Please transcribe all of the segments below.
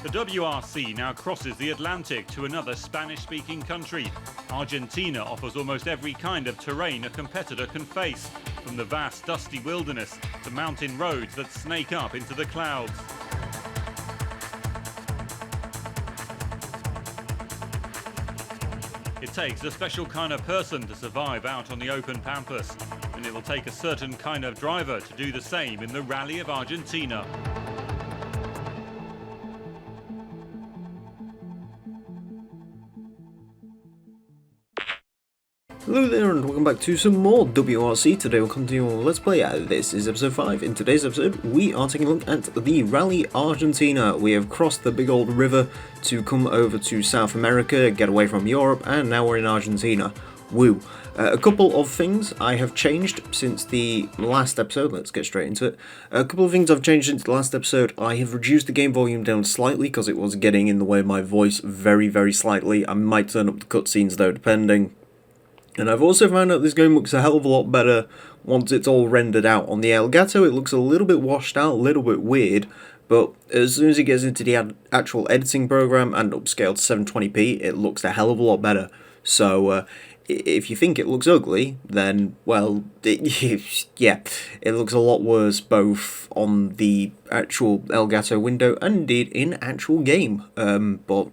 The WRC now crosses the Atlantic to another Spanish-speaking country. Argentina offers almost every kind of terrain a competitor can face, from the vast dusty wilderness to mountain roads that snake up into the clouds. It takes a special kind of person to survive out on the open pampas, and it will take a certain kind of driver to do the same in the Rally of Argentina. Hello there and welcome back to some more WRC. Today we'll continue on Let's Play. This is episode 5. In today's episode we are taking a look at the Rally Argentina. We have crossed the big old river to come over to South America, get away from Europe, and now we're in Argentina. Woo. A couple of things I have changed since the last episode. Let's get straight into it. A couple of things I've changed since the last episode. I have reduced the game volume down slightly because it was getting in the way of my voice very slightly. I might turn up the cutscenes though, depending. And I've also found out this game looks a hell of a lot better once it's all rendered out. On the Elgato it looks a little bit washed out, a little bit weird, but as soon as it gets into the actual editing program and upscaled to 720p, it looks a hell of a lot better. So if you think it looks ugly, then, well, yeah, it looks a lot worse both on the actual Elgato window and indeed in actual game. But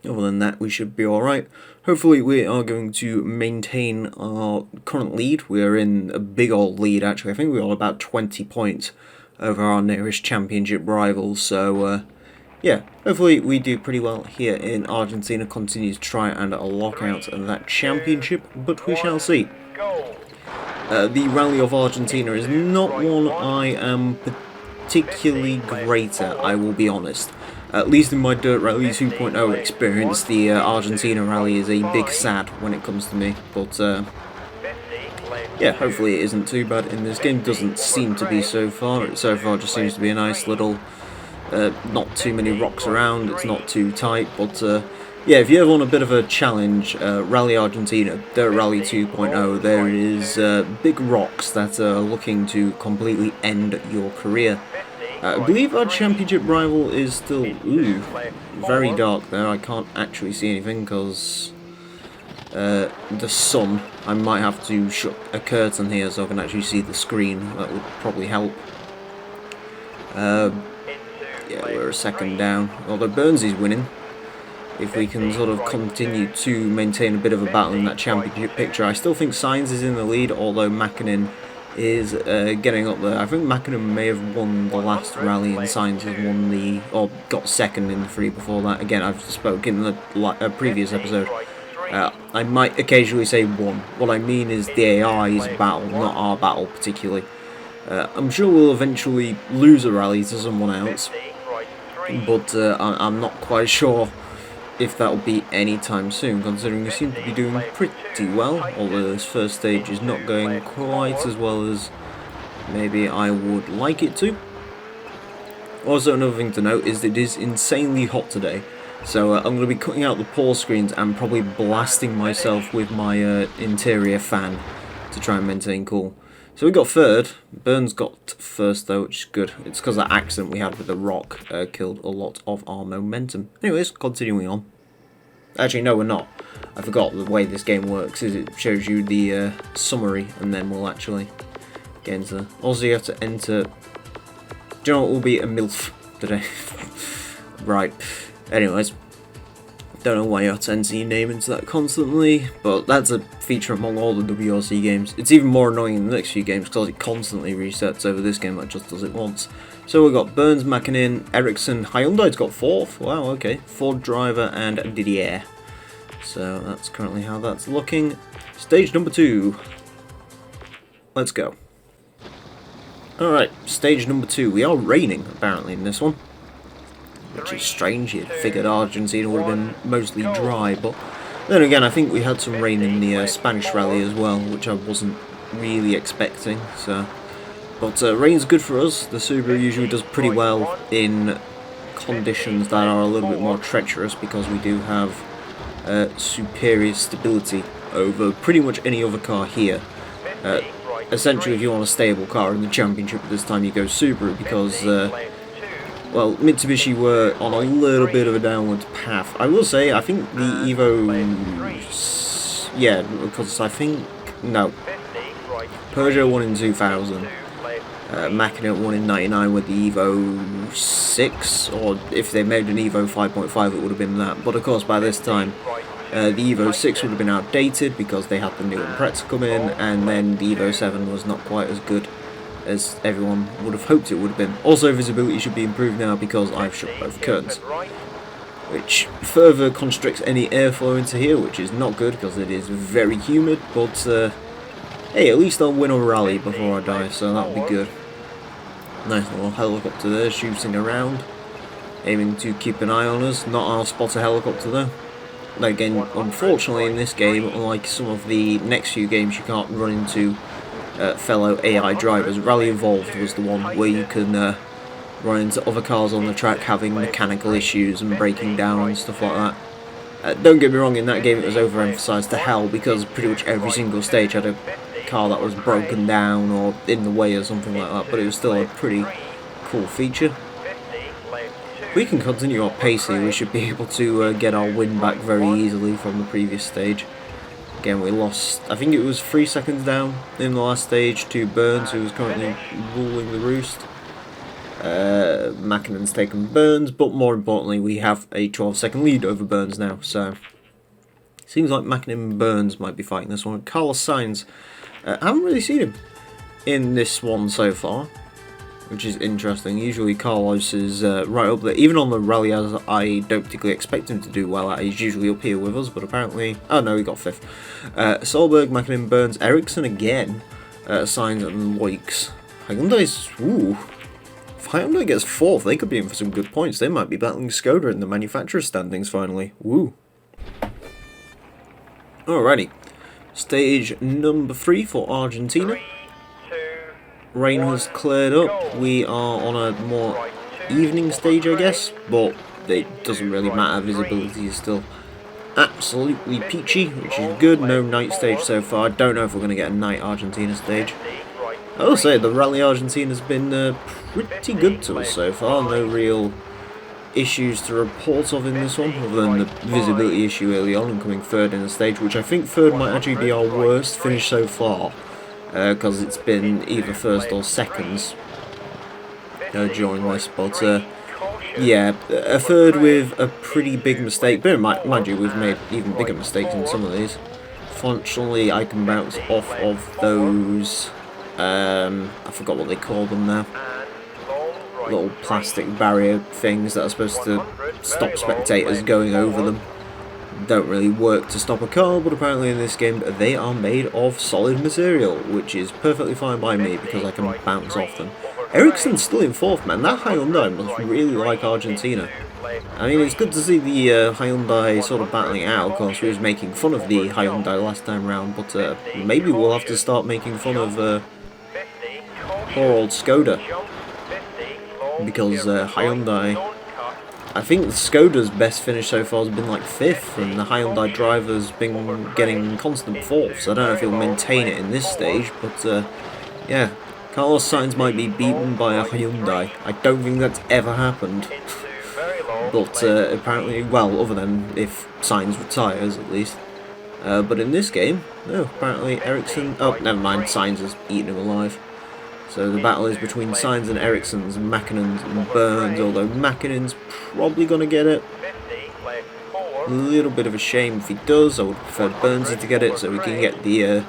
other than that, we should be alright. Hopefully we are going to maintain our current lead. We are in a big old lead actually. I think we are about 20 points over our nearest championship rivals. So yeah, hopefully we do pretty well here in Argentina. Continue to try and lock out that championship, but we shall see. The Rally of Argentina is not one I am particularly great at, I will be honest. At least in my Dirt Rally 2.0 experience, the Argentina Rally is a big sad when it comes to me, but yeah, hopefully it isn't too bad in this game. Doesn't seem to be so far. It so far just seems to be a nice little, not too many rocks around, it's not too tight, but yeah, if you ever want a bit of a challenge, Rally Argentina, Dirt Rally 2.0, there is big rocks that are looking to completely end your career. I believe our championship rival is still, very dark there. I can't actually see anything because the sun. I might have to shut a curtain here so I can actually see the screen. That would probably help. Yeah, we're a second down. Although Burnsy's winning. If we can sort of continue to maintain a bit of a battle in that championship picture. I still think Sainz is in the lead, although Mäkinen is getting up there. I think Mäkinen may have won the last rally and Sainz has won the, or got second in the three before that. Again, I've spoken in the previous episode. I might occasionally say won. What I mean is the AI's battle, not our battle particularly. I'm sure we'll eventually lose a rally to someone else, but I'm not quite sure if that'll be anytime soon, considering we seem to be doing pretty well, although this first stage is not going quite as well as maybe I would like it to. Also, another thing to note is that it is insanely hot today, so I'm going to be cutting out the pause screens and probably blasting myself with my interior fan to try and maintain cool. So we got third. Burns got first though, which is good. It's because that accident we had with the rock killed a lot of our momentum. Anyways, continuing on. Actually, no, we're not. I forgot the way this game works is it shows you the summary and then we'll actually get into. Also, you have to enter. Do you know what will be a MILF today? Right. Anyways. Don't know why you have to enter your name into that constantly, but that's a feature among all the WRC games. It's even more annoying in the next few games because it constantly resets over this game that just does it once. So we've got Burns, Mäkinen, Ericsson, Hyundai's got fourth, wow, okay, Ford driver and Didier. So that's currently how that's looking. Stage number 2. Let's go. Alright, stage number 2. We are raining apparently in this one, which is strange. You'd figured Argentina would have been mostly dry, but then again I think we had some rain in the Spanish rally as well, which I wasn't really expecting. So, but rain's good for us. The Subaru usually does pretty well in conditions that are a little bit more treacherous because we do have superior stability over pretty much any other car here. Essentially, if you want a stable car in the championship at this time, you go Subaru because well, Mitsubishi were on a little bit of a downward path. I will say, I think the Evo, yeah, because I think, no, Peugeot won in 2000, Mackinnon won in 99 with the Evo 6, or if they made an Evo 5.5 it would have been that, but of course by this time the Evo 6 would have been outdated because they had the new Impreza come in, and then the Evo 7 was not quite as good as everyone would have hoped it would have been. Also, visibility should be improved now because I've shut both curtains, which further constricts any airflow into here, which is not good because it is very humid, but hey, at least I'll win a rally before I die, so that'll be good. Nice little helicopter there shooting around, aiming to keep an eye on us. Not our spotter helicopter though. Again, unfortunately in this game, unlike some of the next few games, you can't run into fellow AI drivers. Rally Evolved was the one where you can run into other cars on the track having mechanical issues and breaking down and stuff like that. Don't get me wrong, in that game it was overemphasised to hell because pretty much every single stage had a car that was broken down or in the way or something like that, but it was still a pretty cool feature. If we can continue our pace here, we should be able to get our win back very easily from the previous stage. Again, we lost, I think it was 3 seconds down in the last stage to Burns, who is currently ruling the roost. Mackinnon's taken Burns, but more importantly, we have a 12-second lead over Burns now, so seems like Mackinnon and Burns might be fighting this one. Carlos Sainz, I haven't really seen him in this one so far, which is interesting. Usually Carlos is right up there, even on the rally, as I don't particularly expect him to do well at. He's usually up here with us, but apparently, oh no, he got 5th. Solberg, Mackinnon, Burns, Ericsson again, Sainz and Loix. Hyundai's, ooh, if Hyundai gets 4th, they could be in for some good points. They might be battling Skoda in the manufacturer's standings finally. Woo. Alrighty, stage number 3 for Argentina. Rain has cleared up. We are on a more evening stage, I guess, but it doesn't really matter. Visibility is still absolutely peachy, which is good. No night stage so far. I don't know if we're going to get a night Argentina stage. I will say the Rally Argentina has been pretty good to us so far. No real issues to report of in this one, other than the visibility issue early on and coming 3rd in the stage, which I think 3rd might actually be our worst finish so far, because it's been either 1st or 2nds during this, but yeah, a 3rd with a pretty big mistake, but mind you, we've made even bigger mistakes in some of these. Fortunately, I can bounce off of those, I forgot what they call them now, little plastic barrier things that are supposed to stop spectators going over them. Don't really work to stop a car, but apparently in this game they are made of solid material, which is perfectly fine by me because I can bounce off them. Ericsson's still in 4th, man. That Hyundai must really like Argentina. I mean, it's good to see the Hyundai sort of battling out. Of course, we was making fun of the Hyundai last time round, but maybe we'll have to start making fun of poor old Skoda. Because Hyundai, I think Skoda's best finish so far has been like 5th, and the Hyundai driver's been getting constant 4th, so I don't know if he'll maintain it in this stage, but yeah, Carlos Sainz might be beaten by a Hyundai. I don't think that's ever happened, but apparently, well, other than if Sainz retires at least, but in this game, no, apparently Ericsson, oh, never mind, Sainz has eaten him alive. So the battle is between Sainz and Ericsson's, Mackinnon's and Burns, although Mackinnon's probably going to get it. A little bit of a shame if he does. I would prefer Burns to get it so we can get the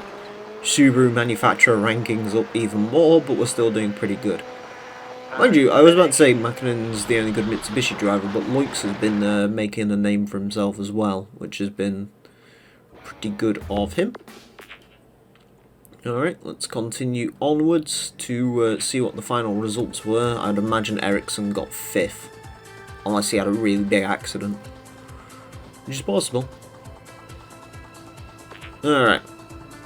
Subaru manufacturer rankings up even more, but we're still doing pretty good. Mind you, I was about to say Mackinnon's the only good Mitsubishi driver, but Loix has been making a name for himself as well, which has been pretty good of him. Alright, let's continue onwards to see what the final results were. I'd imagine Ericsson got 5th, unless he had a really big accident, which is possible. Alright,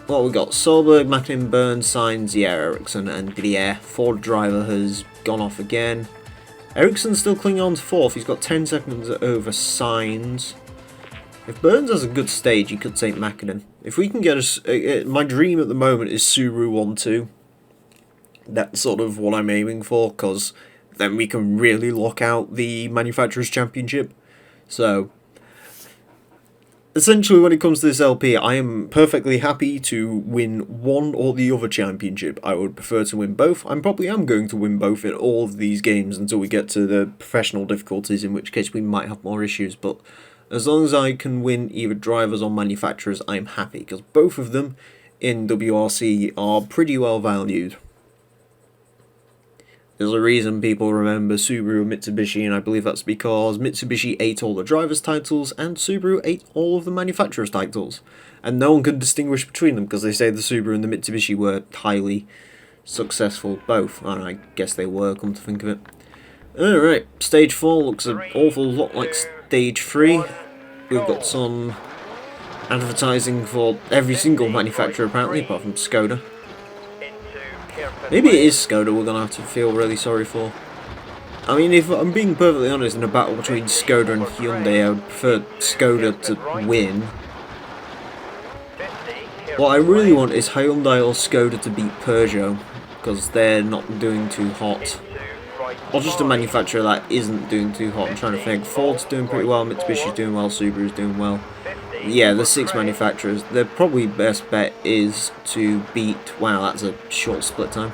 what we got? Solberg, Mackinnon, Burns, Sainz, yeah, Ericsson, and Didier. Ford driver has gone off again. Ericsson's still clinging on to 4th, he's got 10 seconds over Sainz. If Burns has a good stage, he could take Mackinnon. If we can get us, my dream at the moment is Subaru 1-2. That's sort of what I'm aiming for, because then we can really lock out the Manufacturers' Championship. So, essentially when it comes to this LP, I am perfectly happy to win one or the other championship. I would prefer to win both. I probably am going to win both in all of these games until we get to the professional difficulties, in which case we might have more issues, but as long as I can win either drivers or manufacturers, I'm happy, because both of them in WRC are pretty well valued. There's a reason people remember Subaru and Mitsubishi, and I believe that's because Mitsubishi ate all the drivers' titles and Subaru ate all of the manufacturers' titles. And no one can distinguish between them because they say the Subaru and the Mitsubishi were highly successful both. And I guess they were, come to think of it. Alright, stage 4 looks an awful lot like stage 3. We've got some advertising for every single manufacturer apparently, apart from Skoda. Maybe it is Skoda we're going to have to feel really sorry for. I mean, if I'm being perfectly honest, in a battle between Skoda and Hyundai, I would prefer Skoda to win. What I really want is Hyundai or Skoda to beat Peugeot, because they're not doing too hot. Or just a manufacturer that isn't doing too hot. I'm trying to think. Ford's doing pretty well, Mitsubishi's doing well, Subaru's doing well. Yeah, the 6 manufacturers, their probably best bet is to beat... Wow, that's a short split time.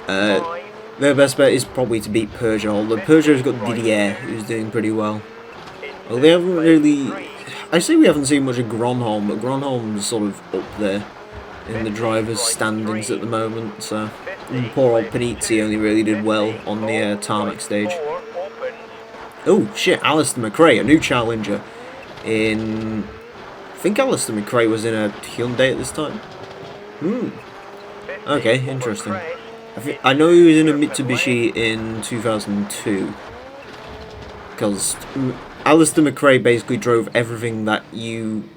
Their best bet is probably to beat Peugeot, although Peugeot's got Didier, who's doing pretty well. Well, they haven't really... I say we haven't seen much of Gronholm, but Gronholm's sort of up there in the drivers' standings at the moment, so... And poor old Panizzi only really did well on the tarmac stage. Oh, shit, Alistair McRae, a new challenger. I think Alistair McRae was in a Hyundai at this time. Okay, interesting. I know he was in a Mitsubishi in 2002. Because Alistair McRae basically drove everything that you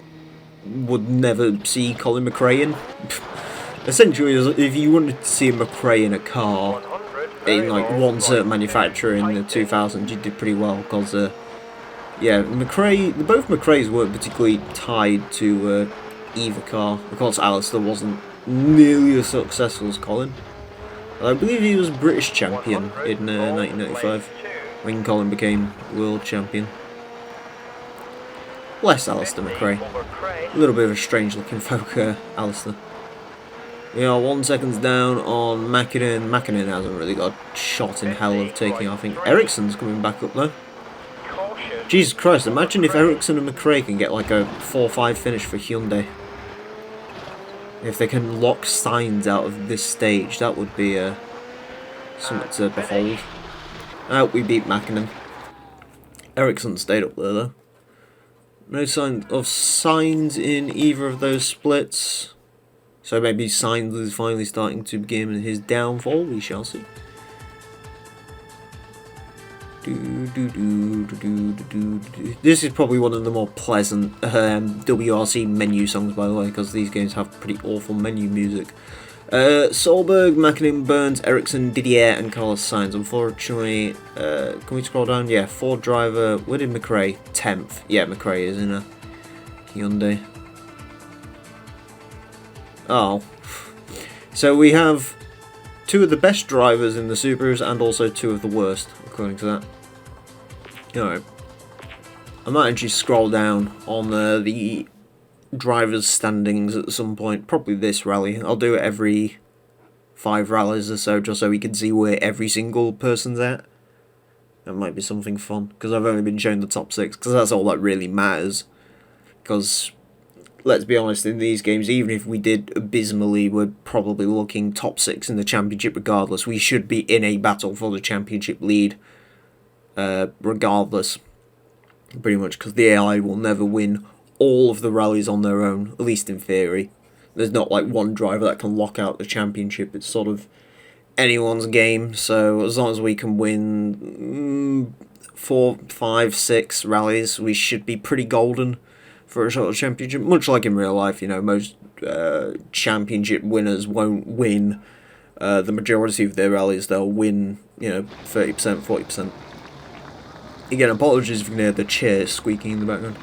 would never see Colin McRae in. Essentially, if you wanted to see a McRae in a car, in like one certain manufacturer in the 2000s, you did pretty well, because yeah, both McRaes weren't particularly tied to either car. Of course, Alistair wasn't nearly as successful as Colin. I believe he was British champion in 1995, when Colin became world champion. Bless Alistair McRae. A little bit of a strange looking folk, Alistair. We are 1 second down on Mäkinen. Mäkinen hasn't really got a shot in hell of taking. I think Ericsson's coming back up though. Jesus Christ, imagine if Ericsson and McRae can get like a 4-5 finish for Hyundai. If they can lock Sainz out of this stage, that would be something to behold. Oh, we beat Mäkinen. Ericsson stayed up there though. No sign of Sainz in either of those splits. So maybe Sainz is finally starting to begin his downfall, we shall see. This is probably one of the more pleasant WRC menu songs, by the way, because these games have pretty awful menu music. Solberg, Mäkinen, Burns, Ericsson, Didier, and Carlos Sainz. Unfortunately, can we scroll down? Yeah, Ford driver. Where did McRae? 10th. Yeah, McRae is in a Hyundai. Oh. So we have 2 of the best drivers in the Subarus and also 2 of the worst, according to that. Alright. I might actually scroll down on the drivers' standings at some point, probably this rally. I'll do it every 5 rallies or so, just so we can see where every single person's at. That might be something fun, because I've only been shown the top 6, because that's all that really matters. Because, let's be honest, in these games, even if we did abysmally, we're probably looking top 6 in the championship regardless. We should be in a battle for the championship lead, regardless. Pretty much, because the AI will never win all of the rallies on their own, at least in theory. There's not like one driver that can lock out the championship. It's sort of anyone's game, so as long as we can win 4, 5, 6 rallies, we should be pretty golden for a sort of championship. Much like in real life, you know, most championship winners won't win the majority of their rallies. They'll win, you know, 30%, 40%. Again, apologies if you can hear the chair squeaking in the background.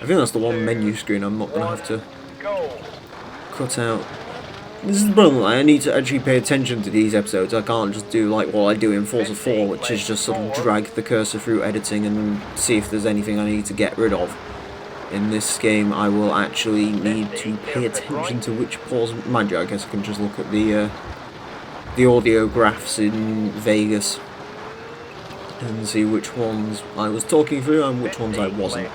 I think that's the one menu screen I'm not going to have to cut out. This is the problem, I need to actually pay attention to these episodes. I can't just do like what I do in Forza 4, which is just sort of drag the cursor through editing and see if there's anything I need to get rid of. In this game, I will actually need to pay attention to which pause. Mind you, I guess I can just look at the audio graphs in Vegas and see which ones I was talking through and which ones I wasn't.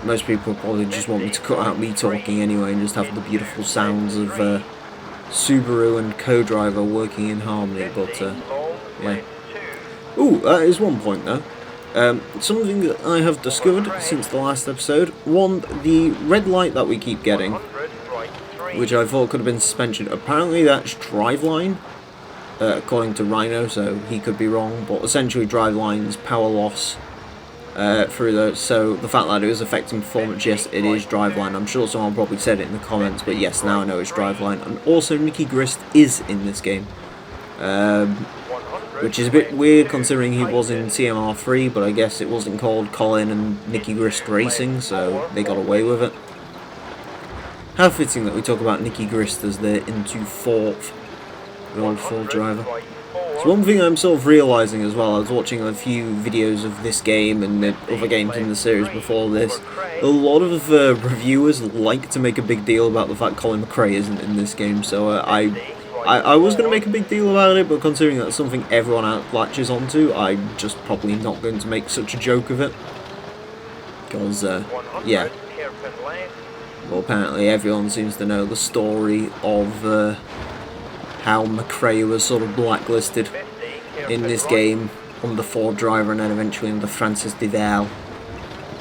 Most people probably just want me to cut out me talking anyway and just have the beautiful sounds of Subaru and co-driver working in harmony, but yeah. Ooh, that is one point though. Something that I have discovered since the last episode. One, the red light that we keep getting, which I thought could have been suspension. Apparently that's driveline, according to Rhino, so he could be wrong, but essentially driveline's power loss through those. So the fact that it was affecting performance, yes, it is driveline. I'm sure someone probably said it in the comments, but yes, now I know it's driveline. And also Nicky Grist is in this game, which is a bit weird considering he was in CMR3, but I guess it wasn't called Colin and Nicky Grist Racing, so they got away with it. How fitting that we talk about Nicky Grist as they're into fourth, the old Ford driver. So one thing I'm sort of realising as well, I was watching a few videos of this game and the other games in the series before this, a lot of reviewers like to make a big deal about the fact Colin McRae isn't in this game, so I was going to make a big deal about it, but considering that's something everyone latches onto, I'm just probably not going to make such a joke of it. Because, yeah. Well, apparently everyone seems to know the story of how McRae was sort of blacklisted in this game under Ford driver and then eventually under Francis Deval.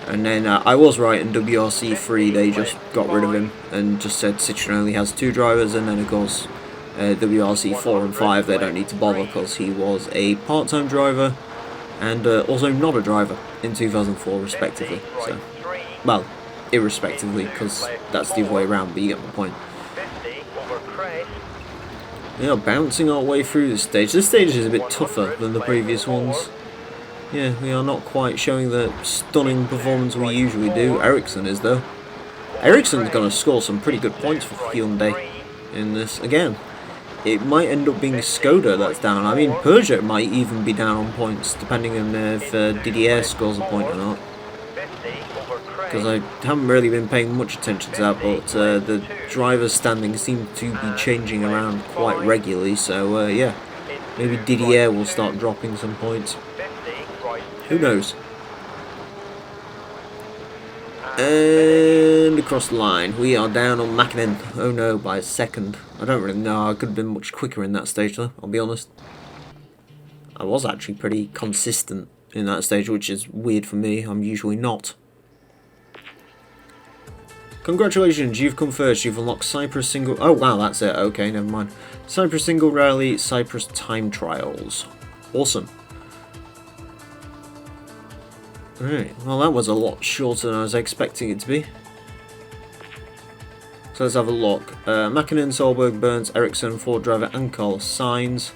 And then I was right, in WRC 3 they just got rid of him and just said Citroën only has 2 drivers, and then of course WRC 4 and 5 they don't need to bother because he was a part-time driver and also not a driver in 2004 respectively. So, well, irrespectively, because that's the other way around, but you get my point. Yeah, bouncing our way through this stage. This stage is a bit tougher than the previous ones. Yeah, we are not quite showing the stunning performance we usually do. Ericsson is though. Ericsson's going to score some pretty good points for Hyundai in this. Again, it might end up being Skoda that's down. I mean, Peugeot might even be down on points, depending on if Didier scores a point or not. Because I haven't really been paying much attention to that, but the drivers' standings seem to be changing around quite regularly, so yeah, maybe Didier will start dropping some points. Who knows? And across the line, we are down on Mäkinen. Oh no, by a second. I don't really know, I could have been much quicker in that stage though, I'll be honest. I was actually pretty consistent in that stage, which is weird for me, I'm usually not. Congratulations, you've come first. You've unlocked Cyprus Single... Oh, wow, that's it. Okay, never mind. Cyprus Single Rally, Cyprus Time Trials. Awesome. Alright, well, that was a lot shorter than I was expecting it to be. So let's have a look. Mäkinen, Solberg, Burns, Ericsson, Ford driver, and Carlos Sainz.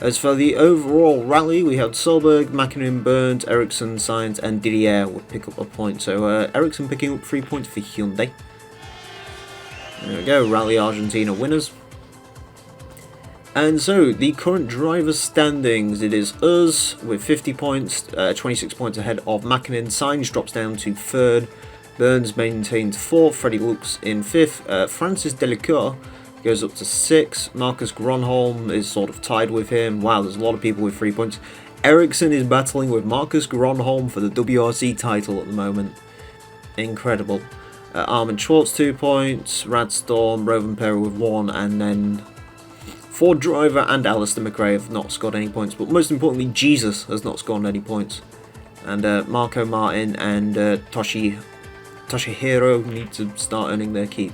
As for the overall rally, we had Solberg, Mäkinen, Burns, Ericsson, Sainz, and Didier would pick up a point. So Ericsson picking up 3 points for Hyundai. There we go, Rally Argentina winners. And so, the current driver standings, it is us with 50 points, 26 points ahead of Mäkinen. Sainz drops down to 3rd, Burns maintains 4th, Freddie Lux in 5th, Francis Delacour goes up to 6th, Marcus Gronholm is sort of tied with him. Wow, there's a lot of people with 3 points. Ericsson is battling with Marcus Gronholm for the WRC title at the moment. Incredible. Armin Schwartz 2 points, Radstorm, Rovanpera with 1, and then Ford driver and Alistair McRae have not scored any points, but most importantly Jesus has not scored any points. And Marco Martin and Toshihiro need to start earning their keep.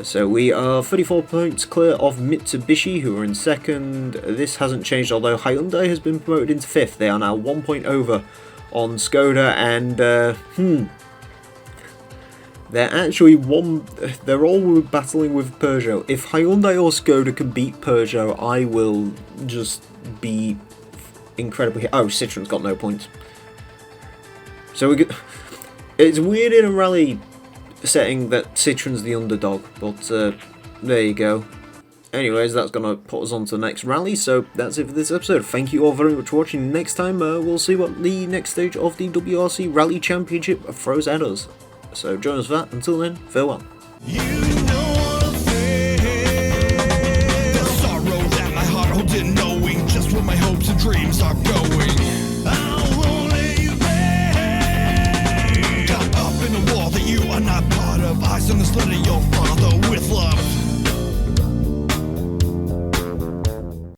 So we are 34 points clear of Mitsubishi, who are in 2nd. This hasn't changed, although Hyundai has been promoted into 5th. They are now 1 point over on Skoda, and they're actually they're all battling with Peugeot. If Hyundai or Skoda can beat Peugeot, I will just be incredibly... Oh, Citroen's got no points. So it's weird in a rally setting that Citroen's the underdog, but there you go. Anyways, that's going to put us on to the next rally, so that's it for this episode. Thank you all very much for watching. Next time, we'll see what the next stage of the WRC Rally Championship throws at us. So join us for that. Until then, farewell. You know what I'm saying. The sorrow that my heart holds in knowing just where my hopes and dreams are going.